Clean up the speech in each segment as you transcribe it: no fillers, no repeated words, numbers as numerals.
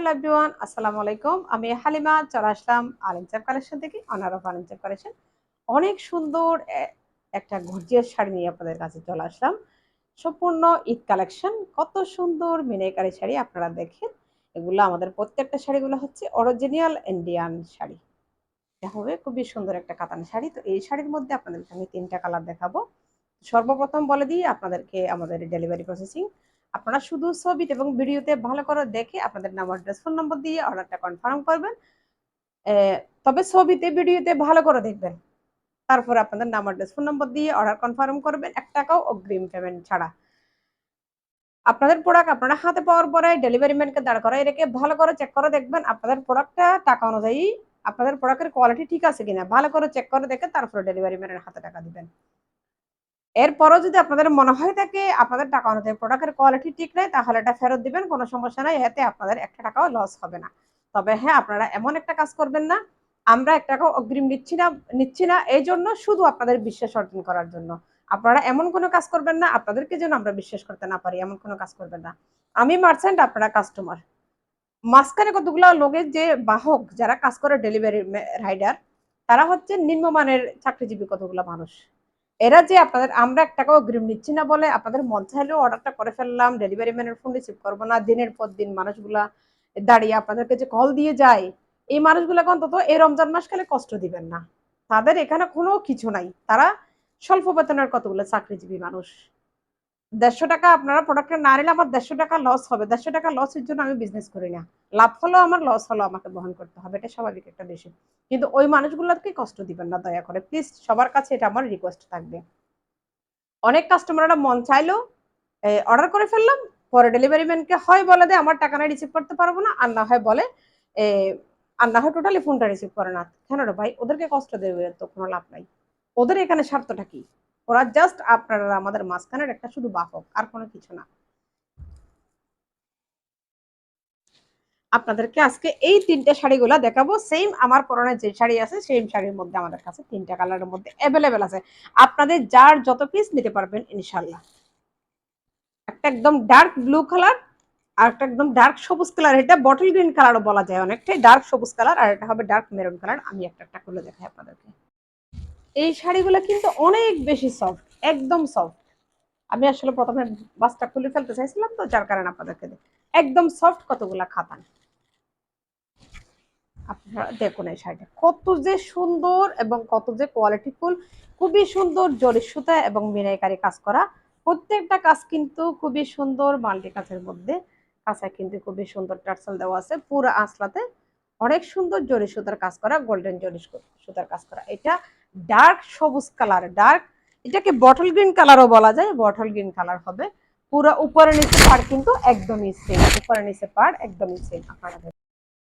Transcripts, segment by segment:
Hello everyone, আসসালামু আলাইকুম। আমি হালিমা চলে আসলাম আলিনচাপ কালেকশন থেকে, অনার অফ আলিনচাপ কালেকশন। অনেক সুন্দর একটা গর্জিয়াস শাড়ি নিয়ে আপনাদের কাছে চলে আসলাম। সম্পূর্ণ ঈদ কালেকশন। কত সুন্দর মিনাকারি শাড়ি আপনারা দেখেন। এগুলো আমাদের প্রত্যেকটা শাড়িগুলো হচ্ছে অরিজিনাল ইন্ডিয়ান শাড়ি। এটা হবে খুবই সুন্দর একটা কাতান শাড়ি। তো এই শাড়ির মধ্যে আপনাদেরকে আমি ৩টা কালার দেখাবো। সর্বপ্রথম বলে দিই আপনাদেরকে আমাদের ডেলিভারি প্রসেসিং। আপনারা শুধু ছবিতে এবং ভিডিওতে ভালো করে দেখে আপনাদের নাম, অ্যাড্রেস, ফোন নম্বর দিয়ে অর্ডারটা কনফার্ম করবেন। এ তবে ছবিতে ভিডিওতে ভালো করে দেখবেন। তারপরে আপনাদের নাম, অ্যাড্রেস, ফোন নম্বর দিয়ে অর্ডার কনফার্ম করবেন, ৳১ অগ্রিম পেমেন্ট ছাড়া। আপনাদের প্রোডাক্ট আপনারা হাতে পাওয়ার পরে ডেলিভারি ম্যানকে দাঁড় করায় রেখে ভালো করে চেক করে দেখবেন আপনাদের প্রোডাক্টটা টাকা অনুযায়ী আপনাদের প্রোডাক্টের কোয়ালিটি ঠিক আছে কিনা ভালো করে চেক করে দেখে তারপরে ডেলিভারি ম্যানের হাতে টাকা দিবেন। এরপরও যদি আপনাদের মনে হয় থাকে আপনাদের টাকা অনুযায়ী প্রোডাক্টের কোয়ালিটি ঠিক নাই, তাহলে এটা ফেরত দিবেন, কোনো সমস্যা নাই। এতে আপনাদের ৳১ লস হবে না। তবে হ্যাঁ, আপনারা এমন একটা কাজ করবেন না, আমরা ৳১ অগ্রিম নিচ্ছি না এইজন্য শুধু আপনাদের বিশ্বাস অর্জন করার জন্য। আপনারা এমন কোনো কাজ করবেন না, আপনাদেরকে যেন আমরা বিশ্বাস করতে না পারি, এমন কোনো কাজ করবেন না। আমি মার্চেন্ট, আপনারা কাস্টমার। মাঝখানে কতগুলা লোকের যে বাহক যারা কাজ করে ডেলিভারি রাইডার, তারা হচ্ছে নিম্নমানের চাকরিজীবী কতগুলা মানুষ। এরা যে আপনাদের আমরা ৳১ অগ্রিম নিচ্ছি না বলে আপনাদের মন চাইলেও অর্ডারটা করে ফেললাম, ডেলিভারি ম্যানের ফোন রিসিভ করবো না, দিনের পর দিন মানুষগুলা দাঁড়িয়ে আপনাদেরকে যে কল দিয়ে যায়, এই মানুষগুলাকে অন্তত এই রমজান মাসকালে কষ্ট দিবেন না। তাদের এখানে কোনো কিছু নাই। তারা স্বল্প বেতনের কতগুলো চাকরিজীবী মানুষ। ৳১৫০ আপনারা প্রোডাক্টটা না নিলে আমার ৳১৫০ লস হবে। ৳১৫০ লসের জন্য আমি বিজনেস করি না। লাভ হলেও আমার, লস হলেও আমাকে বহন করতে হবে। এটা স্বাভাবিক একটা বিষয়। কিন্তু ওই মানুষগুলোকে কষ্ট দিবেন না দয়া করে। প্লিজ সবার কাছে এটা আমার রিকোয়েস্ট থাকবে। অনেক কাস্টমাররা মন চাইলো অর্ডার করে ফেললাম। পরে ডেলিভারি ম্যানকে হয় বলে দেয় আমার টাকা নাই, রিসিভ করতে পারবো না। আর না হয় বলে এ আর না হয় টোটালি ফোনটা রিসিভ করে না। কেন রে ভাই? ওদেরকে কষ্ট দেবে তো কোনো লাভ নাই। ওদের এখানে স্বার্থটা কি? ওরা জাস্ট আপনারা আমাদের মাঝখানের একটা শুধু বাহক, আর কোনো কিছু না। আপনাদেরকে আজকে এই ৩ টে শাড়িগুলা দেখাবো। সেইম আমার পরনে যে শাড়ি আছে সেইম শাড়ির মধ্যে আমাদের কাছে ৩ টা কালারের মধ্যে এভেইলেবল আছে। আপনাদের যার যত পিস নিতে পারবেন ইনশাআল্লাহ। একটা একদম ডার্ক ব্লু কালার, আর একটা একদম ডার্ক সবুজ কালার। এটা বটল গ্রিন কালারও বলা যায় অনেকটাই। ডার্ক সবুজ কালার, আর এটা হবে ডার্ক মেরুন কালার। আমি একটা খুলে দেখাই আপনাদেরকে। এই শাড়িগুলো কিন্তু অনেক বেশি সফট, একদম সফট। আমি আসলে প্রথমে বাসটা খুলে ফেলতে চাইছিলাম, তো যার কারণে আপনাদেরকে একদম সফট কতগুলা খাতান। আপনারা দেখুন এই শাড়িটা কত যে সুন্দর এবং কত যে কোয়ালিটিফুল। খুবই সুন্দর জরি সুতা এবং মিনাইকারি কাজ করা। প্রত্যেকটা কাজ কিন্তু খুবই সুন্দর, মাল্টি কাজের মধ্যে। কাঁচায় কিন্তু খুবই সুন্দর টার্সেল দেওয়া আছে পুরো আঁচলাতে। অনেক সুন্দর জরি সুতার কাজ করা, গোল্ডেন জরি সুতার কাজ করা। এটা ডার্ক সবুজ কালার, ডার্ক, এটাকে বটল গ্রিন কালারও বলা যায়। বটল গ্রিন কালার হবে। পুরো উপরে নিচে পাড় কিন্তু একদমই সেম। উপরে নিচে পাড় একদমই সেম। আপনারা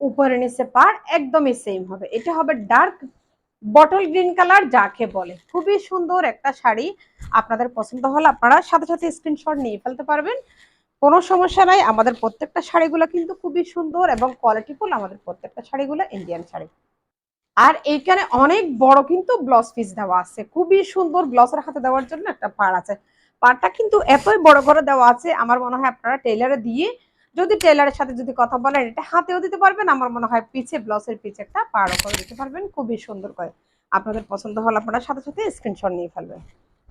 উপরে নিচে পাড় একদমই সেম হবে। এটা হবে ডার্ক বটল গ্রিন কালার, যাকে বলে। খুবই সুন্দর একটা শাড়ি। আপনাদের পছন্দ হলে আপনারা সাথে সাথে স্ক্রিনশট নিয়ে ফেলতে পারবেন, কোনো সমস্যা নাই। আমাদের প্রত্যেকটা শাড়িগুলো কিন্তু খুবই সুন্দর এবং কোয়ালিটিফুল। আমাদের প্রত্যেকটা শাড়িগুলো ইন্ডিয়ান শাড়ি। আর এইখানে অনেক বড় কিন্তু ব্লাউজ পিস দেওয়া আছে, খুবই সুন্দর। ব্লাউজের হাতে দেওয়ার জন্য একটা পাড় আছে। পাড়টা কিন্তু এতই বড় করে দেওয়া আছে, আমার মনে হয় আপনারা টেইলারে দিয়ে, যদি টেইলারের সাথে যদি কথা বলেন, এটা হাতেও দিতে পারবেন। আমার মনে হয় পিছে, ব্লাউজের পিছে একটা পাড়ও করে দিতে পারবেন খুবই সুন্দর করে। আপনাদের পছন্দ হলে আপনারা সাথে সাথে স্ক্রিনশট নিয়ে ফেলবেন।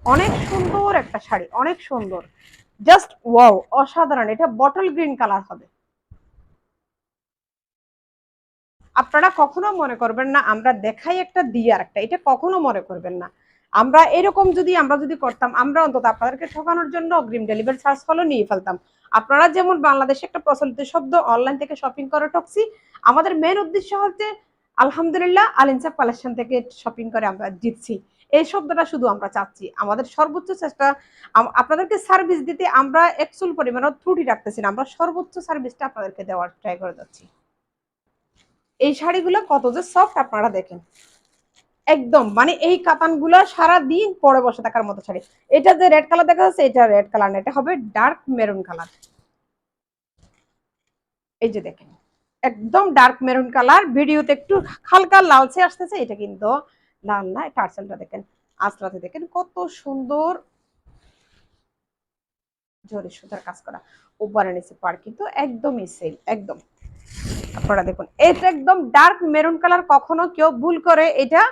অনেক সুন্দর একটা শাড়ি, অনেক সুন্দর, জাস্ট ওয়াও, অসাধারণ। এটা বটল গ্রিন কালার হবে। আপনারা কখনো মনে করবেন না আমরা দেখাই একটা দিই আর একটা, এটা কখনো মনে করবেন না। আমরা এরকম যদি আমরা যদি করতাম, আমরা অন্তত আপনাদেরকে ঠকানোর জন্য অগ্রিম ডেলিভারি চার্জ হলো নিয়ে ফেলতাম। আপনারা যেমন বাংলাদেশে একটা প্রচলিত শব্দ অনলাইন থেকে শপিং করে ঠকছি, আমাদের মেন উদ্দেশ্য হচ্ছে আলহামদুলিল্লাহ আলিনসাফ কালেকশন থেকে শপিং করে আমরা জিতছি। এই শব্দটা শুধু আমরা চাচ্ছি। আমাদের সর্বোচ্চ চেষ্টা আপনাদেরকে সার্ভিস দিতে আমরা একচুল পরিমাণও ত্রুটি রাখতেছি না। আমরা সর্বোচ্চ সার্ভিসটা আপনাদেরকে দেওয়ার ট্রাই করে যাচ্ছি। এই শাড়িগুলো কত যে সফট আপনারা দেখেন। একদম মানে এই কাতানগুলো সারাদিন পরে বসে থাকার মতো শাড়ি। এটা যে রেড কালার দেখা যাচ্ছে, এটা রেড কালার না, এটা হবে ডার্ক মেরুন কালার। এই যে দেখেন একদম ডার্ক মেরুন কালার। ভিডিওতে একটু হালকা লালচে আসতেছে, এটা কিন্তু লাল না। টার্সেলটা দেখেন, আঁচলাতে দেখেন কত সুন্দর জরি সুতার কাজ করা। উপরে নিচে পাড় কিন্তু একদমই সেম, একদম। আপনারা দেখুন এটা একদম ডার্ক মেরুন কালার, কখনো কেউ ভুল করে এটা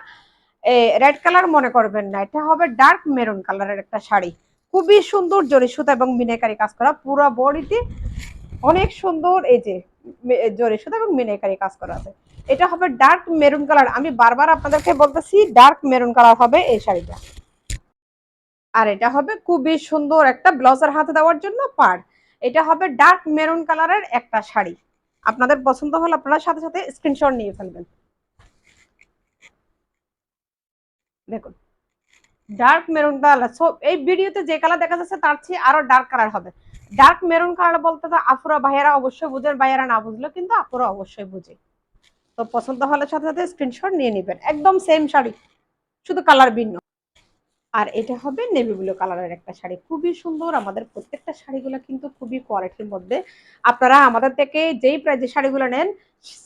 রেড কালার মনে করবেন না, এটা হবে ডার্ক মেরুন কালারের একটা শাড়ি। খুবই সুন্দর জরি সুতা এবং মিনাকারি কাজ করা, পুরো বডিতে অনেক সুন্দর এই যে জরি সুতা এবং মিনাকারি কাজ করা আছে। এটা হবে ডার্ক মেরুন কালার, আমি বারবার আপনাদেরকে বলতেছি ডার্ক মেরুন কালার হবে এই শাড়িটা। আর এটা হবে খুবই সুন্দর একটা ব্লাউজের হাতে দেওয়ার জন্য পাড়। এটা হবে ডার্ক মেরুন কালারের একটা শাড়ি। আপনাদের পছন্দ হলে আপনারা সাথে সাথে স্ক্রিনশট নিয়ে ফেলবেন। দেখুন ডার্ক মেরুন কালার, সো এই ভিডিওতে যে কালার দেখা যাচ্ছে তার চেয়ে আরো ডার্ক কালার হবে। ডার্ক মেরুন কালার বলতে তো আপুরা ভাইয়ারা অবশ্যই বুঝেন, ভাইয়ারা না বুঝলেও কিন্তু আপুরা অবশ্যই বুঝে। তো পছন্দ হলে সাথে সাথে স্ক্রিনশট নিয়ে নেবেন, একদম সেম শাড়ি, শুধু কালার ভিন্ন। আর এটা হবে নেভি ব্লু কালারের একটা শাড়ি, খুবই সুন্দর। আমাদের প্রত্যেকটা শাড়িগুলো কিন্তু খুবই কোয়ালিটির মধ্যে। আপনারা আমাদের থেকে যেই প্রাইজের শাড়িগুলো নেন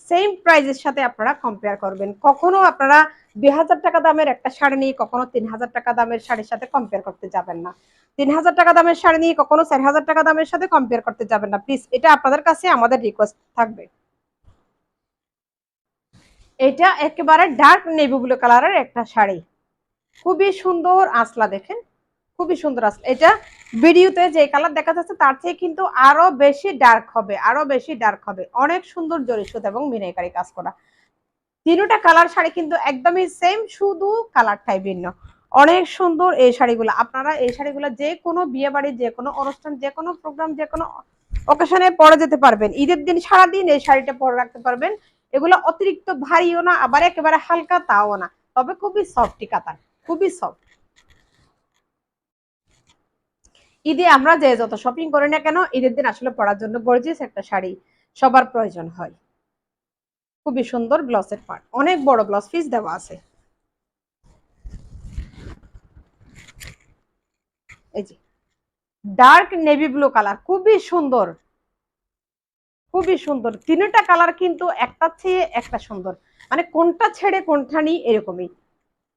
সেম প্রাইজের সাথে আপনারা কম্পেয়ার করবেন। কখনো আপনারা 2000 টাকা দামের একটা শাড়ি নিয়ে কখনো 3000 টাকা দামের শাড়ির সাথে কম্পেয়ার করতে যাবেন না। 3000 টাকা দামের শাড়ি নিয়ে কখনো 4000 টাকা দামের সাথে কম্পেয়ার করতে যাবেন না, প্লিজ। এটা আপনাদের কাছে আমাদের রিকোয়েস্ট থাকবে। এটা একেবারে ডার্ক নেভি ব্লু কালারের একটা শাড়ি, খুবই সুন্দর। আসলা দেখেন, খুবই সুন্দর আসলে। এটা ভিডিওতে যে কালার দেখা যাচ্ছে তার থেকে কিন্তু আরো বেশি ডার্ক হবে, আরো বেশি ডার্ক হবে। অনেক সুন্দর জরি সুতা এবং মিনাকারি কাজ করা। তিনটা কালার শাড়ি কিন্তু একদমই সেম, শুধু কালারটাই ভিন্ন। অনেক সুন্দর এই শাড়িগুলো। আপনারা এই শাড়িগুলো যে কোনো বিয়ে বাড়ি, যে কোনো অনুষ্ঠান, যে কোনো প্রোগ্রাম, যে কোনো অকেশনে পরে যেতে পারবেন। ঈদের দিন সারাদিন এই শাড়িটা পরে রাখতে পারবেন। এগুলো অতিরিক্ত ভারীও না, আবার একেবারে হালকা তাও না, তবে খুবই সফটি কাতান, খুবই সফট। ঈদে আমরা যে যত শপিং করি না কেন, ঈদের দিন আসলে পরার জন্য গর্জিয়াস একটা শাড়ি সবার প্রয়োজন হয়। খুবই সুন্দর ব্লাউজের পার্ট, অনেক বড় ব্লাউজ পিস দেওয়া আছে। এই যে ডার্ক নেভি ব্লু কালার, খুবই সুন্দর, খুবই সুন্দর। তিনটা কালার কিন্তু একটা চেয়ে একটা সুন্দর, মানে কোনটা ছেড়ে কোনটা নিই এরকমই।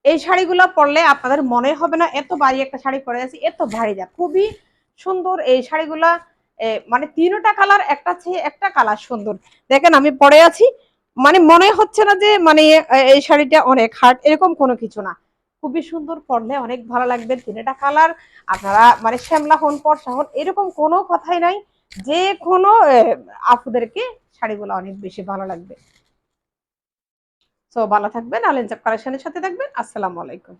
এই শাড়িগুলো পরলে আপনাদের মনে হবে না এত ভারী একটা শাড়ি পরে আছি, এত ভারী না, খুবই সুন্দর এই শাড়িগুলা। মানে তিনটা কালার একটা চেয়ে একটা কালার সুন্দর। দেখেন আমি পরে আছি, মানে মনে হচ্ছে না যে মানে এই শাড়িটা অনেক হার্ড, এরকম কোনো কিছু না। খুবই সুন্দর, পরলে অনেক ভালো লাগবে। তিনটা কালার আপনারা মানে শ্যামলা হন পরশা হন এরকম কোনো কথাই নাই, যে কোনো আপুদেরকে শাড়িগুলো অনেক বেশি ভালো লাগবে। সো ভালো থাকবেন, আলেনজাব কালেকশনের সাথে থাকবেন। আসসালামু আলাইকুম।